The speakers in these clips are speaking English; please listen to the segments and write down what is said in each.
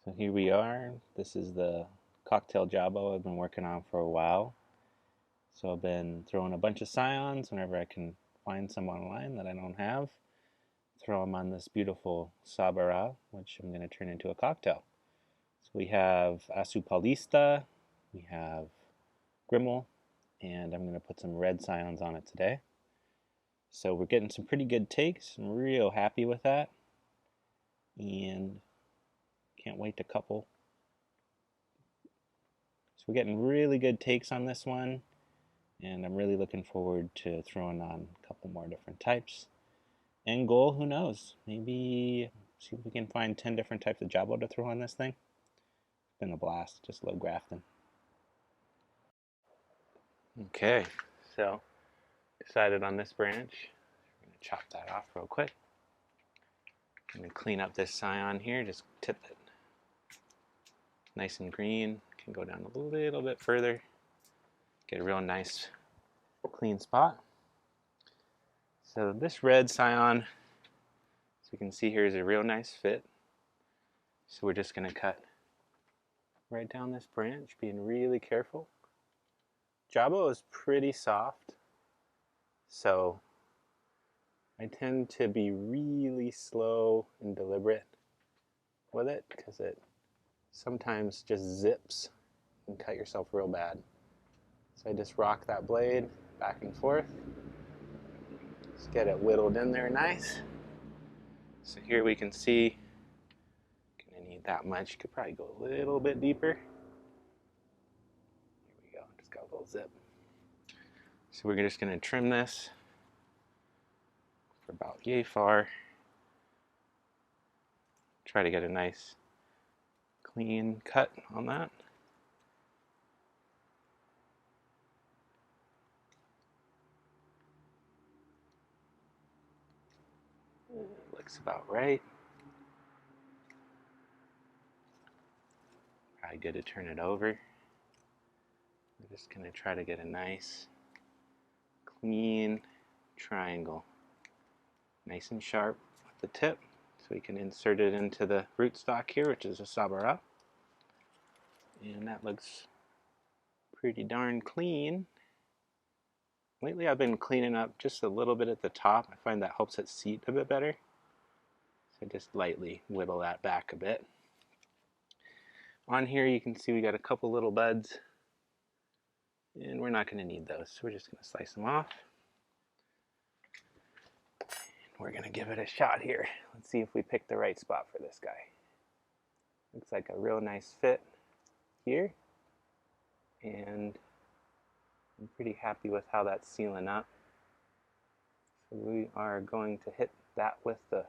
So here we are. This is the cocktail Jabo I've been working on for a while. So I've been throwing a bunch of scions whenever I can find some online that I don't have. Throw them on this beautiful Sabara, which I'm going to turn into a cocktail. So we have Asupalista, we have Grimmel, and I'm going to put some red scions on it today. So we're getting some pretty good takes. I'm real happy with that. And can't wait to couple. So we're getting really good takes on this one, and I'm really looking forward to throwing on a couple more different types. End goal, who knows? Maybe see if we can find 10 different types of Jabo to throw on this thing. It's been a blast, just love grafting. Okay, so decided on this branch. I'm going to chop that off real quick. I'm going to clean up this scion here, just tip it nice and green. Can go down a little bit further. Get a real nice clean spot. So this red scion, as you can see here, is a real nice fit. So we're just going to cut right down this branch, being really careful. Jabo is pretty soft, so I tend to be really slow and deliberate with it because it sometimes just zips and cut yourself real bad. So I just rock that blade back and forth. Just get it whittled in there nice. So here we can see, gonna need that much. Could probably go a little bit deeper. Here we go, just got a little zip. So we're just gonna trim this for about yay far. Try to get a nice clean cut on that. Looks about right. Probably good to turn it over. We're just going to try to get a nice clean triangle. Nice and sharp with the tip. So we can insert it into the rootstock here, which is a Sabara. And that looks pretty darn clean. Lately I've been cleaning up just a little bit at the top. I find that helps it seat a bit better. So just lightly whittle that back a bit. On here you can see we got a couple little buds, and we're not going to need those, so we're just going to slice them off. We're going to give it a shot here. Let's see if we pick the right spot for this guy. Looks like a real nice fit here, and I'm pretty happy with how that's sealing up. So we are going to hit that with the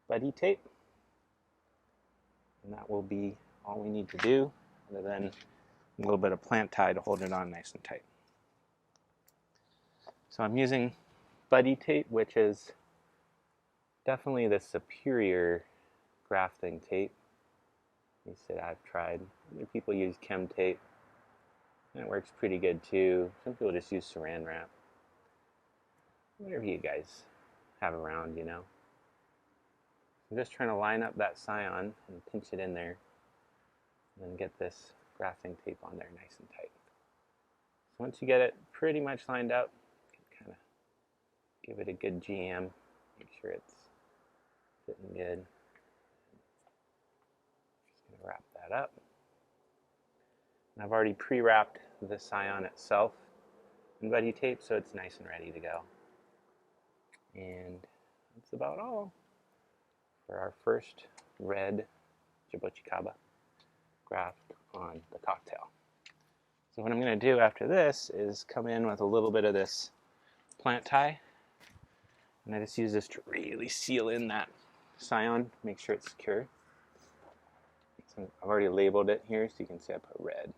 buddy tape, and that will be all we need to do, other than a little bit of plant tie to hold it on nice and tight. So I'm using buddy tape, which is definitely the superior grafting tape. At least that I've tried. Other people use chem tape, and it works pretty good too. Some people just use saran wrap. Whatever you guys have around, you know. I'm just trying to line up that scion and pinch it in there, and then get this grafting tape on there nice and tight. So once you get it pretty much lined up, you can kind of give it a good jam, make sure it's fitting good. Just going to wrap that up. And I've already pre-wrapped the scion itself in buddy tape, so it's nice and ready to go. And that's about all for our first red Jaboticaba graft on the cocktail. So what I'm going to do after this is come in with a little bit of this plant tie, and I just use this to really seal in that scion, make sure it's secure. So I've already labeled it here, so you can see I put red.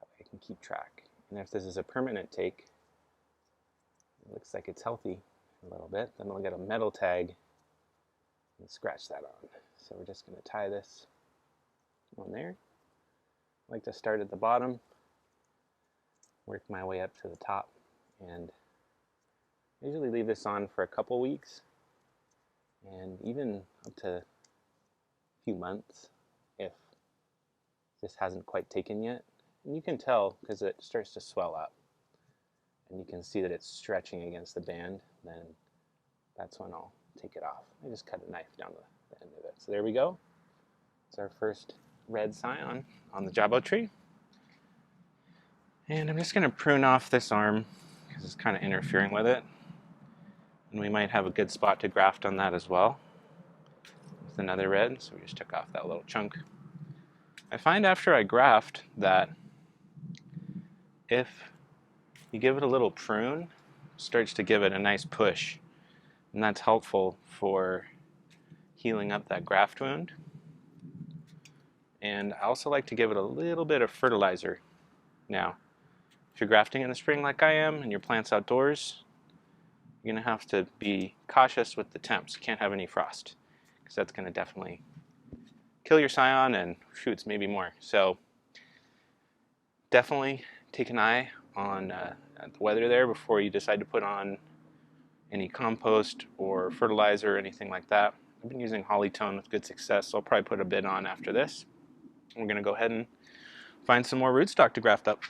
That way I can keep track. And if this is a permanent take, it looks like it's healthy a little bit, then I'll get a metal tag and scratch that on. So we're just going to tie this on there. I like to start at the bottom, work my way up to the top, and I usually leave this on for a couple weeks, and even up to a few months. if this hasn't quite taken yet. And you can tell because it starts to swell up. And you can see that it's stretching against the band. Then that's when I'll take it off. I just cut a knife down the end of it. So there we go. It's our first red scion on the Jabo tree. And I'm just going to prune off this arm because it's kind of interfering with it. And we might have a good spot to graft on that as well with another red. So we just took off that little chunk. I find after I graft that if you give it a little prune, it starts to give it a nice push. And that's helpful for healing up that graft wound. And I also like to give it a little bit of fertilizer. Now, if you're grafting in the spring like I am and your plant's outdoors, you're going to have to be cautious with the temps. You can't have any frost because that's going to definitely kill your scion and shoots maybe more. So definitely take an eye on the weather there before you decide to put on any compost or fertilizer or anything like that. I've been using Hollytone with good success, so I'll probably put a bit on after this. We're going to go ahead and find some more rootstock to graft up.